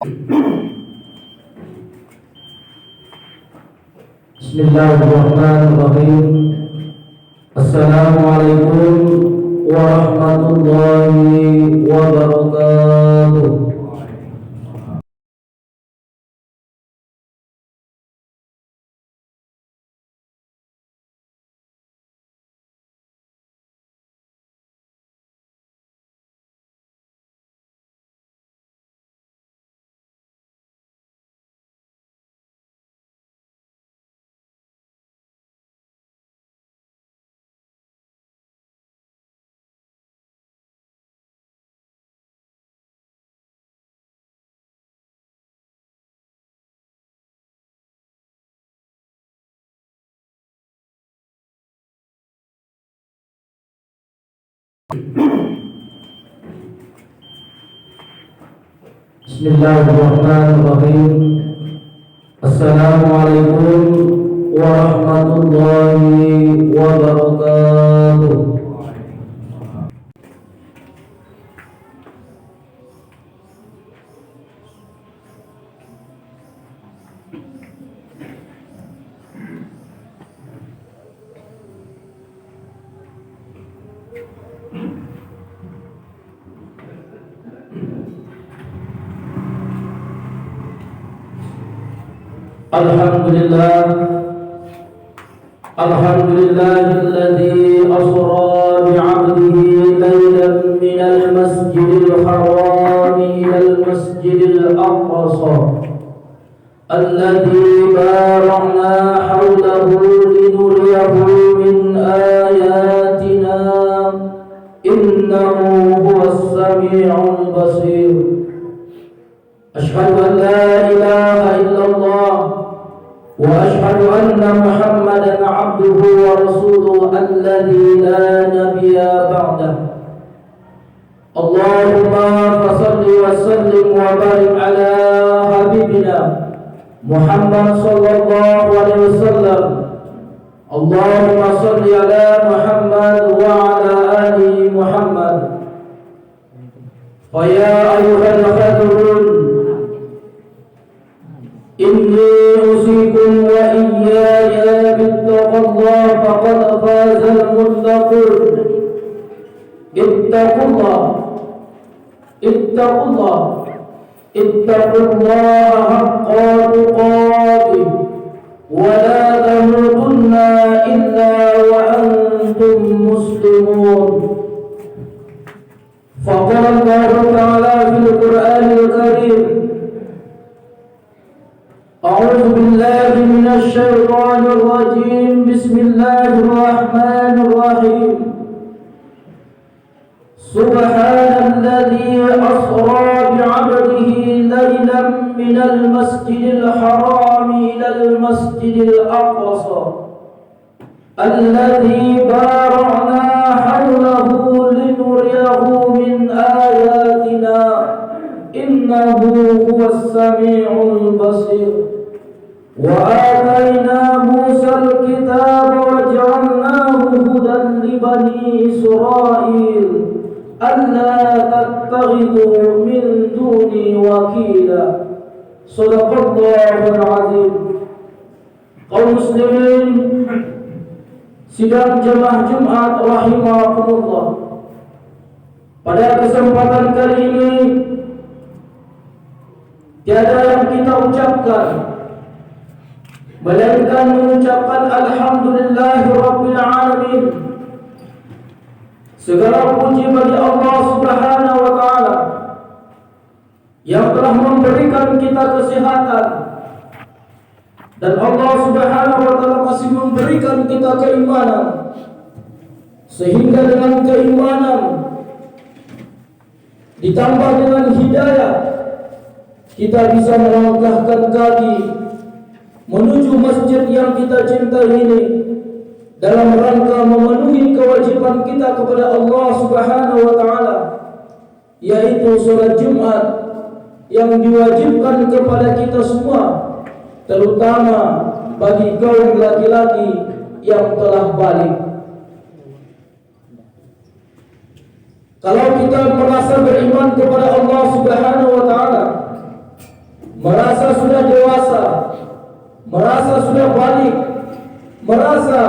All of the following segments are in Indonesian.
Bismillahirrahmanirrahim. Assalamualaikum warahmatullahi wabarakatuh. Bismillahirrahmanirrahim. Assalamualaikum warahmatullahi wabarakatuh. Alhamdulillahilladzi asra bi'abdihi laylan minal masjidil haram ilal masjidil aqsa alladzi barakna hawlahu linuriyahu min ayatina innahu huwas sami'ul basir. Ashhadu an la ilaha illallah وأشهد أن محمدا عبده ورسوله الذي لا نبي بعده. اللهم فصل وسلم وبارك على حبيبنا محمد صلى الله عليه وسلم. اللهم صل على محمد وعلى آل محمد. فيا أيها الحاضرون إني أوصيكم وإياي باتقوا الله فقد فاز المتقون. اتقوا الله حق تقاته ولا تموتن إلا وأنتم مسلمون. فقال الله تعالى في القرآن الكريم: أعوذ بالله من الشيطان الرجيم. بسم الله الرحمن الرحيم. سبحان الذي أسرى بعبده ليلا من المسجد الحرام إلى المسجد الأقصى الذي باركنا حوله لنريه من آياتنا إنه هو السميع البصير. وآتينا موسى الكتاب وجعلناه هدى لبني إسرائيل ألا تتخذوا من دوني وكيلا. صدق الله العظيم. Kaum muslimin sidang jemaah Jumat rahimakumullah, pada kesempatan kali ini tiada yang kita ucapkan melainkan mengucapkan alhamdulillahirabbil alamin. Segala puji bagi Allah Subhanahu wa taala yang telah memberikan kita kesehatan, dan Allah Subhanahu wa taala masih memberikan kita keimanan, sehingga dengan keimanan ditambah dengan hidayah kita bisa melangkahkan kaki menuju masjid yang kita cintai ini dalam rangka memenuhi kewajiban kita kepada Allah Subhanahu wa taala, yaitu salat Jumat yang diwajibkan kepada kita semua, terutama bagi kaum laki-laki yang telah balik. Kalau kita merasa beriman kepada Allah Subhanahu wa taala, merasa sudah dewasa, merasa sudah balik, merasa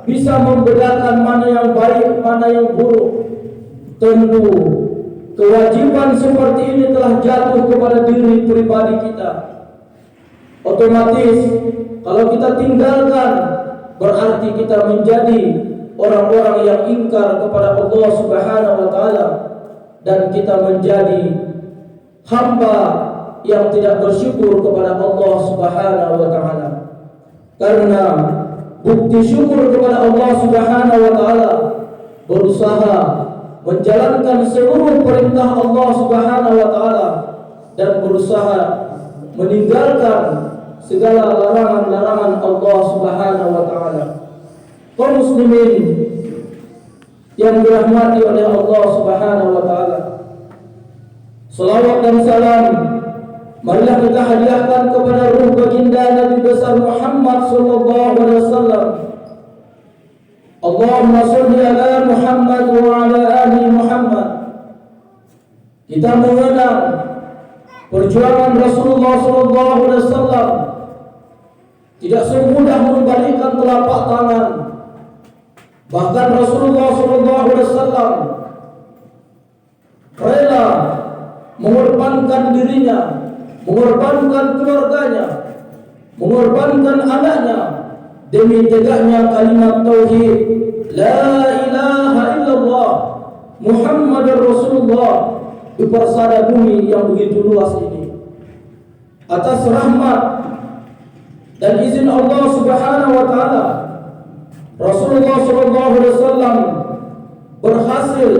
bisa membedakan mana yang baik, mana yang buruk, tentu kewajiban seperti ini telah jatuh kepada diri pribadi kita. Otomatis kalau kita tinggalkan, berarti kita menjadi orang-orang yang ingkar kepada Allah Subhanahu wa taala, dan kita menjadi hamba yang tidak bersyukur kepada Allah Subhanahu wa taala. Karena bukti syukur kepada Allah Subhanahu wa taala berusaha menjalankan seluruh perintah Allah Subhanahu wa taala dan berusaha meninggalkan segala larangan-larangan Allah Subhanahu wa taala. Kaum muslimin yang dirahmati oleh Allah Subhanahu wa taala, selawat dan salam marilah kita hadiahkan kepada ruh baginda Nabi besar Muhammad sallallahu alaihi wasallam. Allahumma shalli ala Muhammad wa ala ali Muhammad. Kita mengenang perjuangan Rasulullah sallallahu alaihi wasallam tidak semudah membalikkan telapak tangan. Bahkan Rasulullah sallallahu alaihi wasallam rela mengorbankan dirinya, mengorbankan keluarganya, mengorbankan anaknya demi tegaknya kalimat tauhid la ilaha illallah Muhammadur Rasulullah di persada bumi yang begitu luas ini. Atas rahmat dan izin Allah Subhanahu wa taala, Rasulullah sallallahu alaihi wasallam berhasil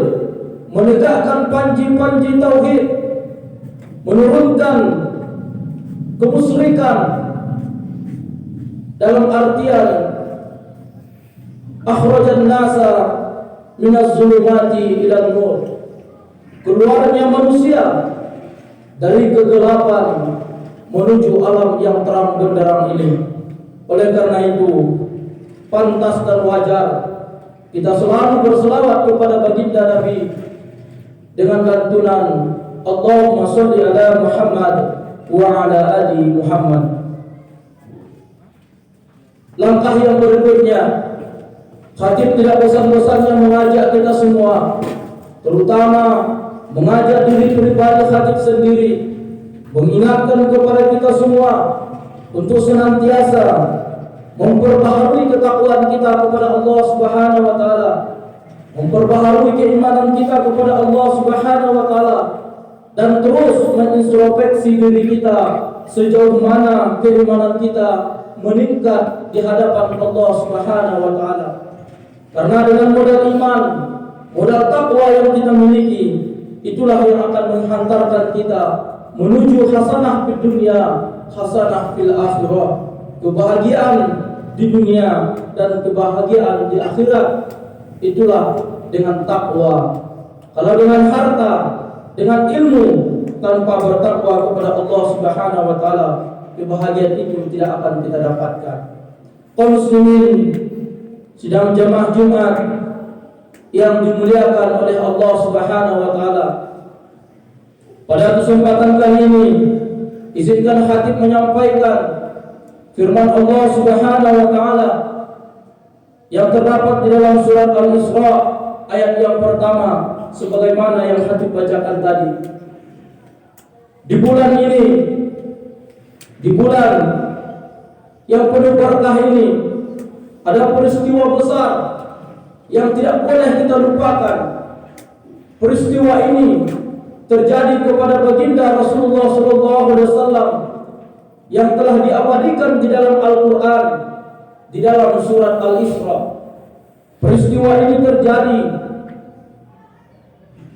menegakkan panji-panji tauhid, menurunkan kemusyrikan dalam artian akhrajan nasa minaz zulumati ila nur, keluarnya manusia dari kegelapan menuju alam yang terang benderang ini. Oleh karena itu pantas dan wajar kita selalu berselawat kepada baginda Nabi dengan lantunan Allahumma sholli ala Muhammad wa ala ali Muhammad. Langkah yang berikutnya, khatib tidak bosan-bosannya mengajak kita semua, terutama mengajak diri pribadi khatib sendiri, mengingatkan kepada kita semua untuk senantiasa memperbaharui ketakwaan kita kepada Allah Subhanahu wa taala, memperbaharui keimanan kita kepada Allah Subhanahu wa taala, dan terus mengintrospeksi diri kita sejauh mana keimanan kita meningkat di hadapan Allah Subhanahu wa taala. Karena dengan modal iman, modal takwa yang kita miliki, itulah yang akan menghantarkan kita menuju hasanah di dunia, hasanah fil akhirah, kebahagiaan di dunia dan kebahagiaan di akhirat. Itulah dengan takwa. Kalau dengan harta, dengan ilmu tanpa bertakwa kepada Allah Subhanahu wa taala, kebahagiaan itu tidak akan kita dapatkan. Kaum muslimin sidang jamaah Jumat yang dimuliakan oleh Allah Subhanahu wa taala, pada kesempatan kali ini izinkan khatib menyampaikan firman Allah Subhanahu wa taala yang terdapat di dalam surat Al-Isra ayat yang pertama, sebagaimana yang khatib bacakan tadi. Di bulan ini, di bulan yang penuh berkah ini, ada peristiwa besar yang tidak boleh kita lupakan. Peristiwa ini terjadi kepada baginda Rasulullah SAW yang telah diabadikan di dalam Al-Quran, di dalam surat Al-Isra. Peristiwa ini terjadi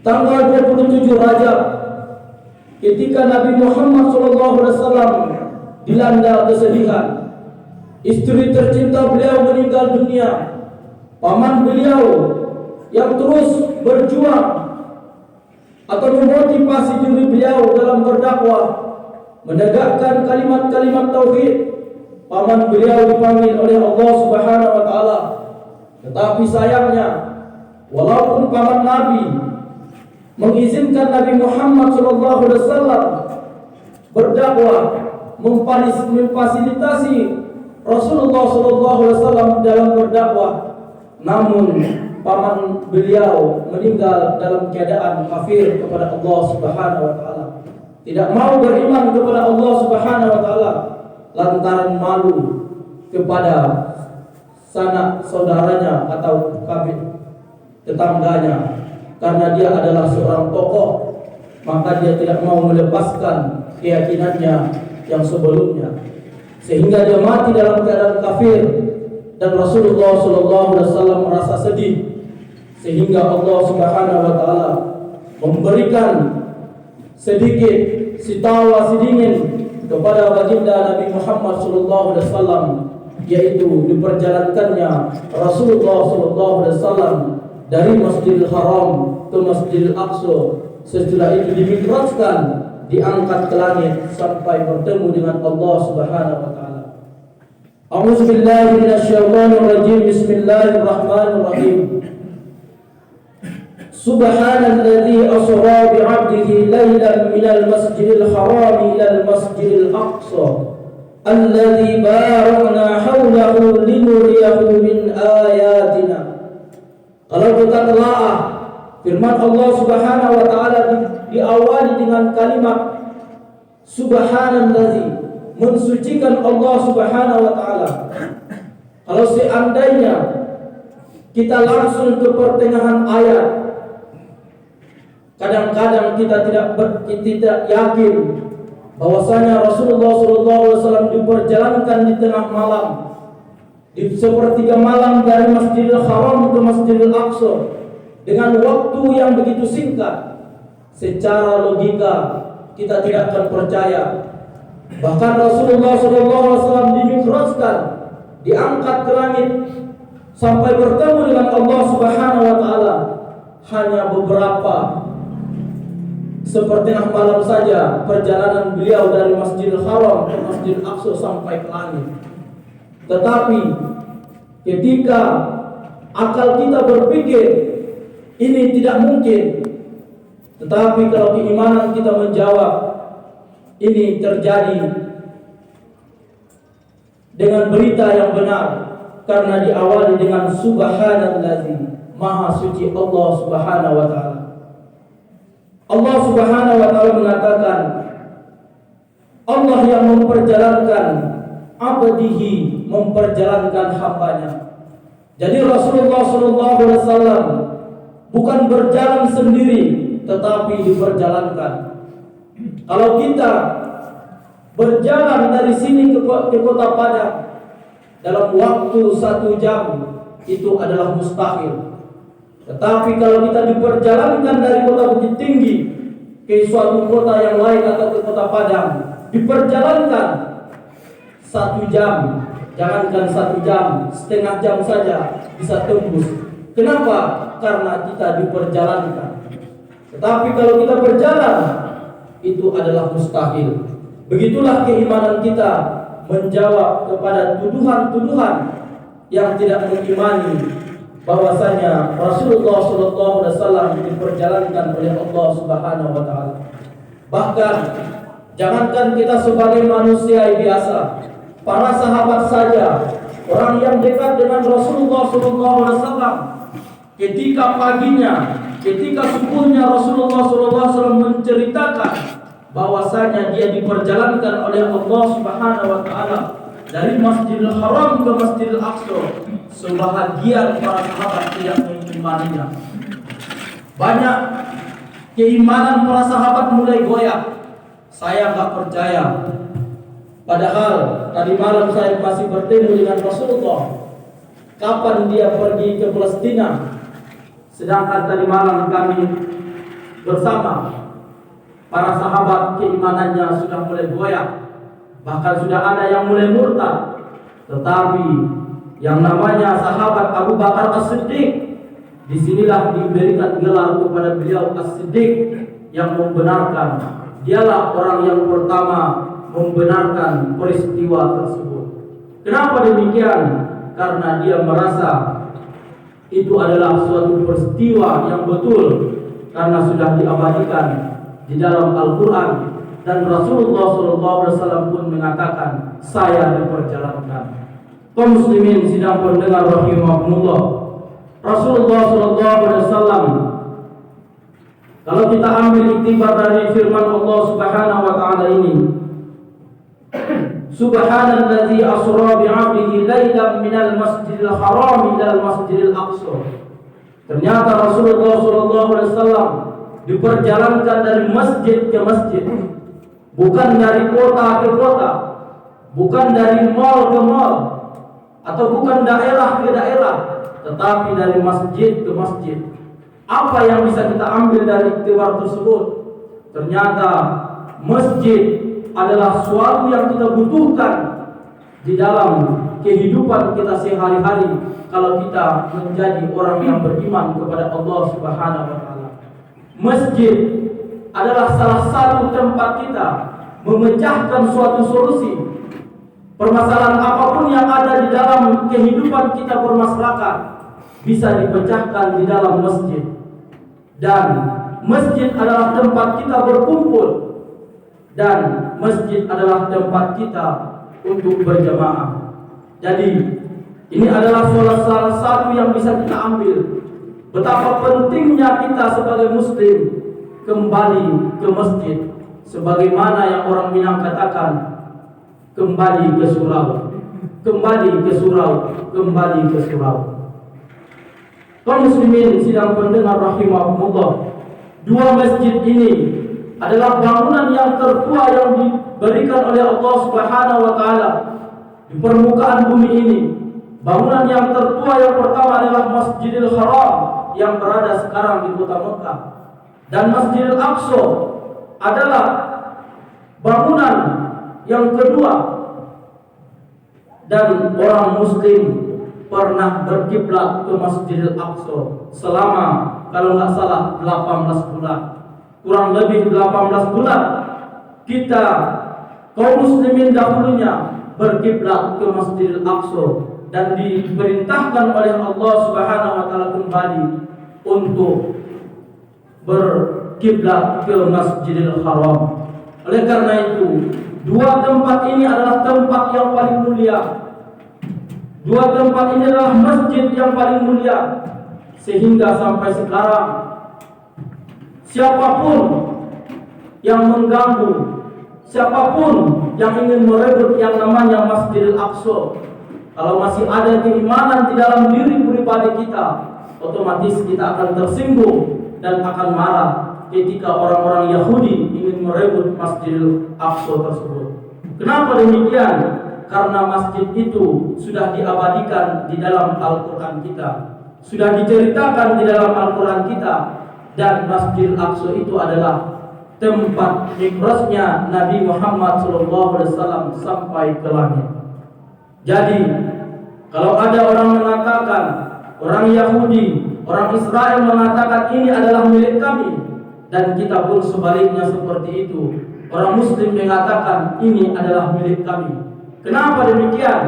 tanggal 27 Rajab ketika Nabi Muhammad SAW dilanda kesedihan. Istri tercinta beliau meninggal dunia. Paman beliau yang terus berjuang atau memotivasi diri beliau dalam berdakwah, menegakkan kalimat-kalimat tauhid, paman beliau dipanggil oleh Allah Subhanahu wa taala. Tetapi sayangnya, walaupun paman Nabi mengizinkan Nabi Muhammad SAW berdakwah, memfasilitasi Rasulullah SAW dalam berdakwah. Namun paman beliau meninggal dalam keadaan kafir kepada Allah Subhanahu wa taala. Tidak mau beriman kepada Allah Subhanahu wa taala lantaran malu kepada sanak saudaranya atau kafir tetangganya, karena dia adalah seorang tokoh, maka dia tidak mau melepaskan keyakinannya yang sebelumnya, sehingga dia mati dalam keadaan kafir. Dan Rasulullah SAW merasa sedih, sehingga Allah Subhanahu wa taala memberikan sedikit sitawa sedingin kepada baginda Nabi Muhammad SAW, yaitu diperjalankannya Rasulullah SAW dari Masjidil Haram ke Masjidil Aqsa. Setelah itu dimikrajkan, diangkat ke langit sampai bertemu dengan Allah Subhanahu wa taala. A'udzu billahi minasyaitonir rajim. Bismillahirrahmanirrahim. Subhanalladzi asra bi 'abdihi lailan minal masjidil haram ilal masjidil aqsa alladzi barakna hawlahu linuriyahu min ayatina. Kalau kita telaah firman Allah Subhanahu wa taala diawali dengan kalimat subhanalladzi, mensucikan Allah Subhanahu wa taala. Kalau seandainya kita langsung ke pertengahan ayat, kadang-kadang kita tidak yakin bahwasanya Rasulullah SAW diperjalankan di tengah malam, di sepertiga malam dari Masjidil Haram ke Masjidil Aqsa dengan waktu yang begitu singkat. Secara logika kita tidak akan percaya. Bahkan Rasulullah SAW dimikrajkan, diangkat ke langit sampai bertemu dengan Allah Subhanahu wa taala hanya beberapa sepertengah malam saja perjalanan beliau dari Masjidil Haram ke Masjidil Aqsa sampai ke langit. Tetapi ketika akal kita berpikir ini tidak mungkin, tetapi kalau keimanan kita menjawab ini terjadi dengan berita yang benar, karena diawali dengan subhanallazi, maha suci Allah Subhanahu wa taala. Allah Subhanahu wa taala mengatakan, Allah yang memperjalankan abdihi, memperjalankan hambanya. Jadi Rasulullah SAW bukan berjalan sendiri, tetapi diperjalankan. Kalau kita berjalan dari sini ke kota Padang dalam waktu 1 jam, itu adalah mustahil. Tetapi kalau kita diperjalankan dari kota Bukit Tinggi ke suatu kota yang lain atau ke kota Padang, diperjalankan 1 jam, jangankan 1 jam, setengah jam saja bisa tembus. Kenapa? Karena kita diperjalankan. Tetapi kalau kita berjalan, itu adalah mustahil. Begitulah keimanan kita menjawab kepada tuduhan-tuduhan yang tidak mengimani bahwasanya Rasulullah SAW diperjalankan oleh Allah Subhanahu wa taala. Bahkan jangankan kita sebagai manusia biasa, para sahabat saja, orang yang dekat dengan Rasulullah SAW, ketika paginya, ketika subuhnya Rasulullah SAW menceritakan bahwasanya dia diperjalankan oleh Allah Subhanahu wa taala dari Masjidil Haram ke Masjidil Aqsa, sebahagian para sahabat tidak mengimaninya. Banyak keimanan para sahabat mulai goyah. Saya enggak percaya. Padahal tadi malam saya masih bertemu dengan Rasulullah. Kapan dia pergi ke Palestina? Sedangkan tadi malam kami bersama para sahabat, keimanannya sudah mulai goyah. Bahkan sudah ada yang mulai murtad. Tetapi yang namanya sahabat Abu Bakar As-Siddiq, disinilah diberikan gelar kepada beliau As-Siddiq, yang membenarkan. Dialah orang yang pertama membenarkan peristiwa tersebut. Kenapa demikian? Karena dia merasa itu adalah suatu peristiwa yang betul, karena sudah diabadikan di dalam Al-Quran dan Rasulullah SAW pun mengatakan, saya diperjalankan. Kaum muslimin sidang pendengar rahimahumullah, Rasulullah SAW, kalau kita ambil iktibar dari firman Allah Subhanahu wa taala ini, Subhanallazi asra bi'abdihi lailan minal masjidil haram ilal masjidil aqsa. Ternyata Rasulullah SAW diperjalankan dari masjid ke masjid, bukan dari kota ke kota, bukan dari mall ke mall, atau bukan daerah ke daerah, tetapi dari masjid ke masjid. Apa yang bisa kita ambil dari iktibar tersebut? Ternyata masjid adalah suatu yang kita butuhkan di dalam kehidupan kita sehari-hari kalau kita menjadi orang yang beriman kepada Allah Subhanahu wa taala. Masjid adalah salah satu tempat kita memecahkan suatu solusi permasalahan apapun yang ada di dalam kehidupan kita bermasyarakat, bisa dipecahkan di dalam masjid. Dan masjid adalah tempat kita berkumpul, dan masjid adalah tempat kita untuk berjamaah. Jadi ini adalah salah satu yang bisa kita ambil, betapa pentingnya kita sebagai muslim kembali ke masjid, sebagaimana yang orang Minang katakan, kembali ke surau, kembali ke surau, kembali ke surau. Kaum muslimin sidang pendengar rahimahumullah, dua masjid ini adalah bangunan yang tertua yang diberikan oleh Allah Subhanahu wa taala di permukaan bumi ini. Bangunan yang tertua yang pertama adalah Masjidil Haram yang berada sekarang di kota Mekah, dan Masjidil Aqsa adalah bangunan yang kedua. Dan orang muslim pernah berkiblat ke Masjidil Aqsa selama, kalau nggak salah, 18 bulan. Kurang lebih 18 bulan kita kaum muslimin dahulunya berkiblat ke Masjidil Aqsa, dan diperintahkan oleh Allah Subhanahu wa taala kembali untuk berkiblat ke Masjidil Haram. Oleh karena itu, dua tempat ini adalah tempat yang paling mulia. Dua tempat ini adalah masjid yang paling mulia, sehingga sampai sekarang siapapun yang mengganggu, siapapun yang ingin merebut yang namanya Masjidil Aqsa, kalau masih ada keimanan di dalam diri pribadi kita, otomatis kita akan tersinggung dan akan marah ketika orang-orang Yahudi ingin merebut Masjidil Aqsa tersebut. Kenapa demikian? Karena masjid itu sudah diabadikan di dalam Al-Quran kita, sudah diceritakan di dalam Al-Quran kita, dan Masjidil Aqsa itu adalah tempat mikrasnya Nabi Muhammad SAW sampai ke langit. Jadi kalau ada orang mengatakan, orang Yahudi, orang Israel mengatakan ini adalah milik kami, dan kita pun sebaliknya seperti itu, orang Muslim mengatakan ini adalah milik kami. Kenapa demikian?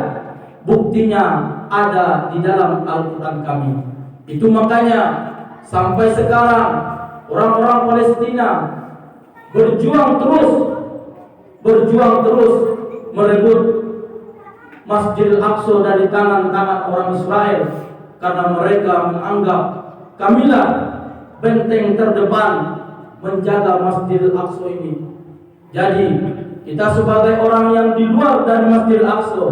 Buktinya ada di dalam Al-Quran kami. Itu makanya sampai sekarang orang-orang Palestina berjuang terus merebut Masjidil Aqsa dari tangan-tangan orang Israel, karena mereka menganggap kamilah benteng terdepan menjaga Masjidil Aqsa ini. Jadi kita sebagai orang yang di luar dari Masjidil Aqsa,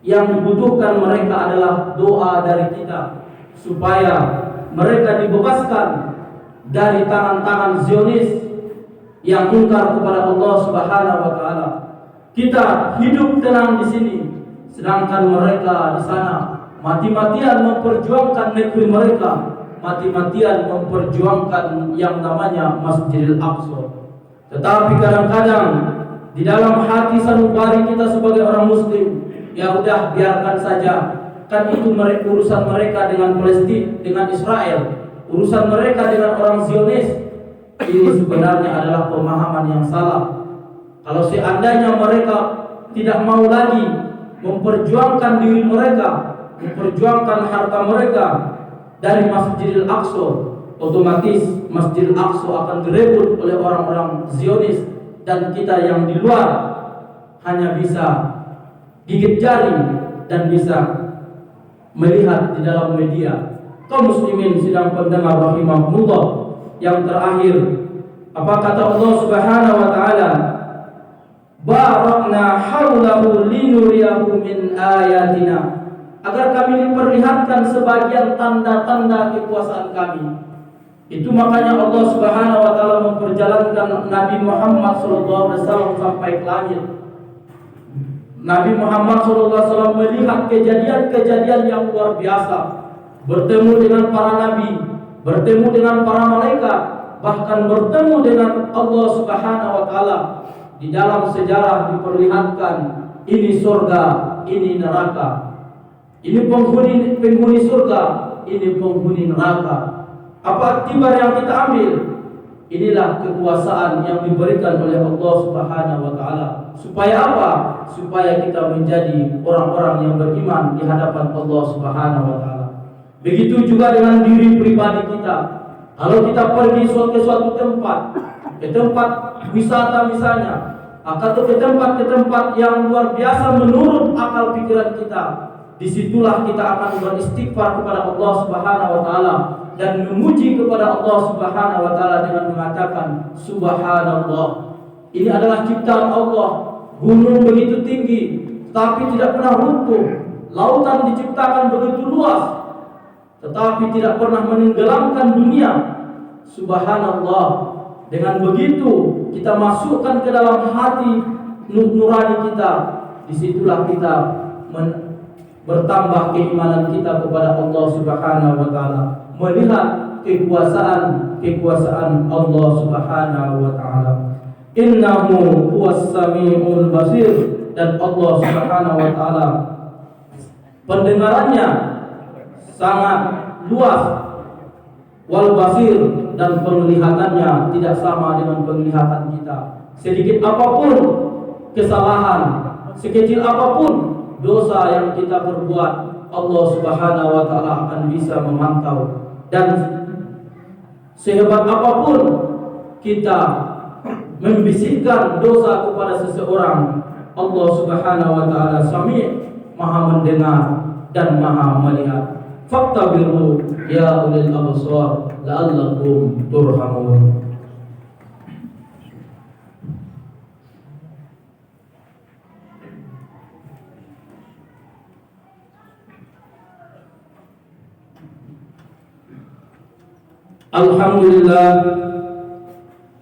yang dibutuhkan mereka adalah doa dari kita supaya mereka dibebaskan dari tangan-tangan Zionis yang ingkar kepada Allah Subhanahu wa taala. Kita hidup tenang di sini, sedangkan mereka di sana mati-matian memperjuangkan negeri mereka, mati-matian memperjuangkan yang namanya Masjidil Aqsa. Tetapi kadang-kadang di dalam hati sanubari kita sebagai orang muslim, ya udah biarkan saja, kan itu urusan mereka dengan Palestina, dengan Israel, urusan mereka dengan orang Zionis. Ini sebenarnya adalah pemahaman yang salah. Kalau seandainya mereka tidak mau lagi memperjuangkan diri mereka, memperjuangkan harta mereka dari Masjidil Aqsa, otomatis Masjidil Aqsa akan direbut oleh orang-orang Zionis, dan kita yang di luar hanya bisa gigit jari dan bisa melihat di dalam media. Kaum muslimin sidang pendengar rahimahumullah, yang terakhir, apa kata Allah Subhanahu wa taala? Barakna haulahu linuriyahu min ayatina, agar kami diperlihatkan sebagian tanda-tanda kekuasaan kami. Itu makanya Allah Subhanahu wa taala memperjalankan Nabi Muhammad SAW sampai ke langit. Nabi Muhammad SAW melihat kejadian-kejadian yang luar biasa, bertemu dengan para nabi, bertemu dengan para malaikat, bahkan bertemu dengan Allah Subhanahu wa taala. Di dalam sejarah diperlihatkan ini surga, ini neraka. Ini penghuni surga, ini penghuni neraka. Apa iktibar yang kita ambil? Inilah kekuasaan yang diberikan oleh Allah Subhanahu wa taala. Supaya apa? Supaya kita menjadi orang-orang yang beriman di hadapan Allah Subhanahu wa taala. Begitu juga dengan diri pribadi kita. Kalau kita pergi ke suatu tempat, ke tempat wisata misalnya, atau ke tempat yang luar biasa menurut akal pikiran kita, disitulah kita akan beristighfar kepada Allah Subhanahu wa taala dan memuji kepada Allah Subhanahu wa taala dengan mengatakan subhanallah. Ini adalah ciptaan Allah. Gunung begitu tinggi tapi tidak pernah runtuh. Lautan diciptakan begitu luas tetapi tidak pernah menenggelamkan dunia. Subhanallah. Dengan begitu kita masukkan ke dalam hati nurani kita, disitulah kita bertambah keimanan kita kepada Allah Subhanahu wa taala, melihat kekuasaan Allah Subhanahu wa taala. Innahu huwas samiul basir, dan Allah Subhanahu wa taala pendengarannya sangat luas, wal basir, dan penglihatannya tidak sama dengan penglihatan kita. Sedikit apapun kesalahan, sekecil apapun dosa yang kita perbuat, Allah Subhanahu wa taala akan bisa memantau. Dan sehebat apapun kita membisikkan dosa kepada seseorang, Allah Subhanahu wa taala Sami', Maha mendengar dan Maha melihat. Fattabiru ya ulil absar la'allakum turhamun.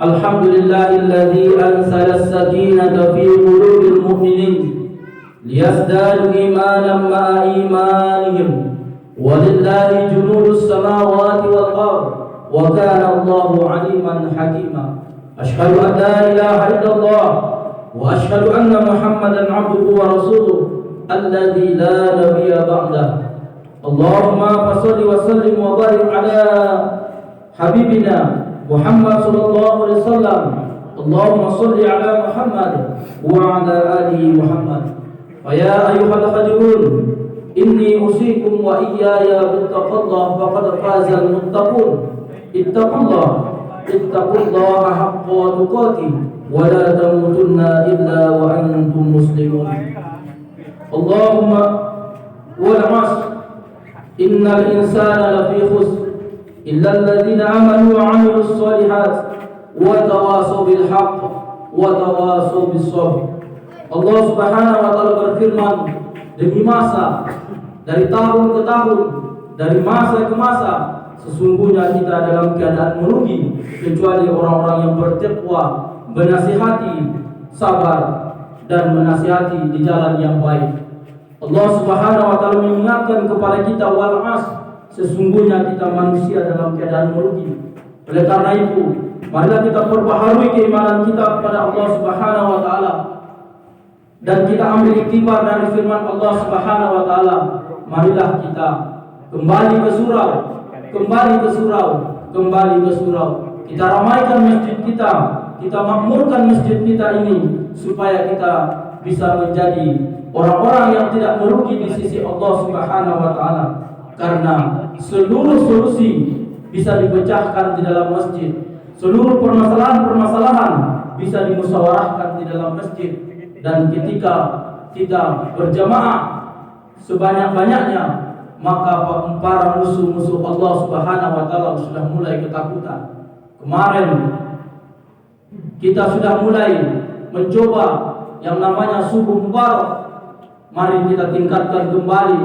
Alhamdulillahilladzi anzala as-sakinata fi qulubil mu'minin liyazdadu imanan ma'a imanihim. Walillahi junudus samawati wal ardh wa kana Allahu aliman hakima. Asyhadu an la ilaha illallah wa asyhadu anna Muhammadan abduhu wa rasuluh alladzi la nabiyya ba'dah. Allahumma shalli wa sallim wa barik ala habibina Muhammad sallallahu alaihi wasallam. Allahumma shalli ala Muhammad wa ala ali Muhammad. Fa ya ayyuhal hajirun, inni usikum wa iyaya bittaqallah faqad fazal muttaqun. Ittaqullaha haqqa tuqatih wa la tamutunna illa wa antum muslimun. Allahumma wal 'asr innal insana lafi khusr illa alladhina amanu wa 'amilus shalihat wa tawasaw bil haqq wa tawasaw bis sabr. Allah Subhanahu wa taala berfirman, demi masa, dari tahun ke tahun, dari masa ke masa, sesungguhnya kita dalam keadaan merugi kecuali orang-orang yang bertakwa, menasihati, sabar, dan menasihati di jalan yang baik. Allah Subhanahu wa taala mengingatkan kepada kita, wal 'asr, sesungguhnya kita manusia dalam keadaan merugi. Oleh karena itu, marilah kita perbaharui keimanan kita kepada Allah Subhanahu wa taala, dan kita ambil iktibar dari firman Allah Subhanahu wa taala. Marilah kita kembali ke surau. Kita ramaikan masjid kita, kita makmurkan masjid kita ini supaya kita bisa menjadi orang-orang yang tidak merugi di sisi Allah Subhanahu wa taala. Karena seluruh solusi bisa dipecahkan di dalam masjid. Seluruh permasalahan bisa dimusyawarahkan di dalam masjid, dan ketika kita berjamaah sebanyak-banyaknya, maka para musuh-musuh Allah Subhanahu wa taala sudah mulai ketakutan. Kemarin kita sudah mulai mencoba yang namanya subuh mubarak. Mari kita tingkatkan kembali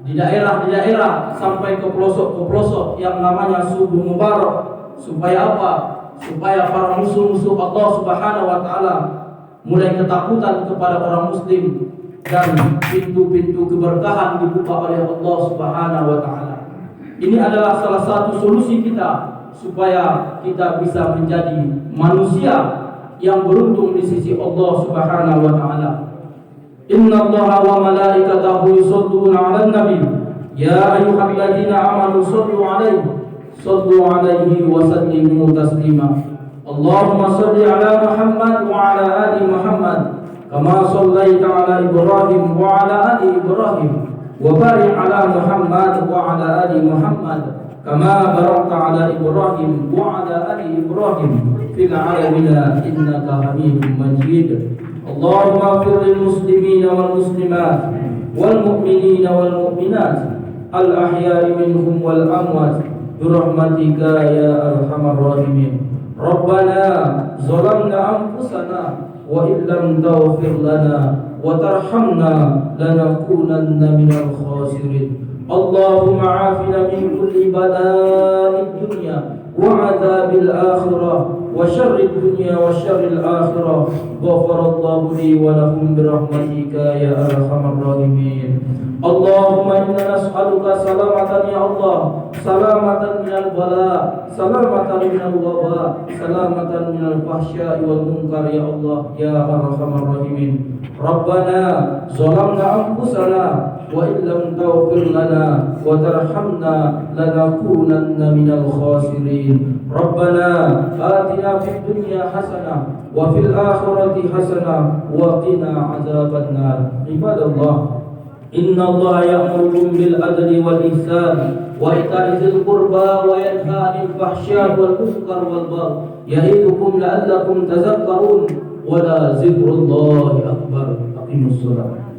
di daerah-daerah sampai ke pelosok-pelosok yang namanya subuh mubarak. Supaya apa? Supaya para musuh-musuh Allah Subhanahu wa taala mulai ketakutan kepada orang muslim, dan pintu-pintu keberkahan dibuka oleh Allah Subhanahu wa taala. Ini adalah salah satu solusi kita supaya kita bisa menjadi manusia yang beruntung di sisi Allah Subhanahu wa taala. Inna Allaha wa malaikatahu yusholluna 'alan nabi ya ayyuhalladzina amanu shollu 'alaihi wa sallimu taslima. Allahumma shalli 'ala Muhammad wa 'ala ali Muhammad kama shallaita 'ala Ibrahim wa 'ala ali Ibrahim wa barik 'ala Muhammad wa 'ala ali Muhammad kama barakta 'ala Ibrahim wa 'ala ali Ibrahim fil 'alamin innaka Hamidum Majid. Allahumma ighfir lil muslimina wal muslimat wal mu'minina wal mu'minat al ahya'i minhum wal amwat bi rahmatika ya arhamar rahimin. Rabbana zalamna anfusana wa illam taghfir lana wa tarhamna lanakunanna minal khasirin. Allahumma afina min kulli bala'id dunya wa adzabil akhirah wa syarrid dunya wa syarril akhirah. Ghafarallahu li wa lahum bi rahmatika ya arhamar rahimin. Allahumma inna nas'aluka salamatan ya Allah, salamatan minal bala, salamatan minal waba, salamatan minal fahsya'i wal munkar ya Allah ya arhamar rahimin. Rabbana zalamna anfusana wa illam taghfir lana wa tarhamna lanakunanna minal khasirin. Rabbana atina fid dunya hasanah wa fil akhirati hasanah wa qina adzaban nar. Ibadallah, inna Allah ya'murukum bil adli wal ihsan wa ita'i dzil qurba wa yanha 'anil fahsya'i wal munkar wal baghi ya'idukum la'allakum tadhakkarun wa la dzikrullahi akbar. Aqimus shalah.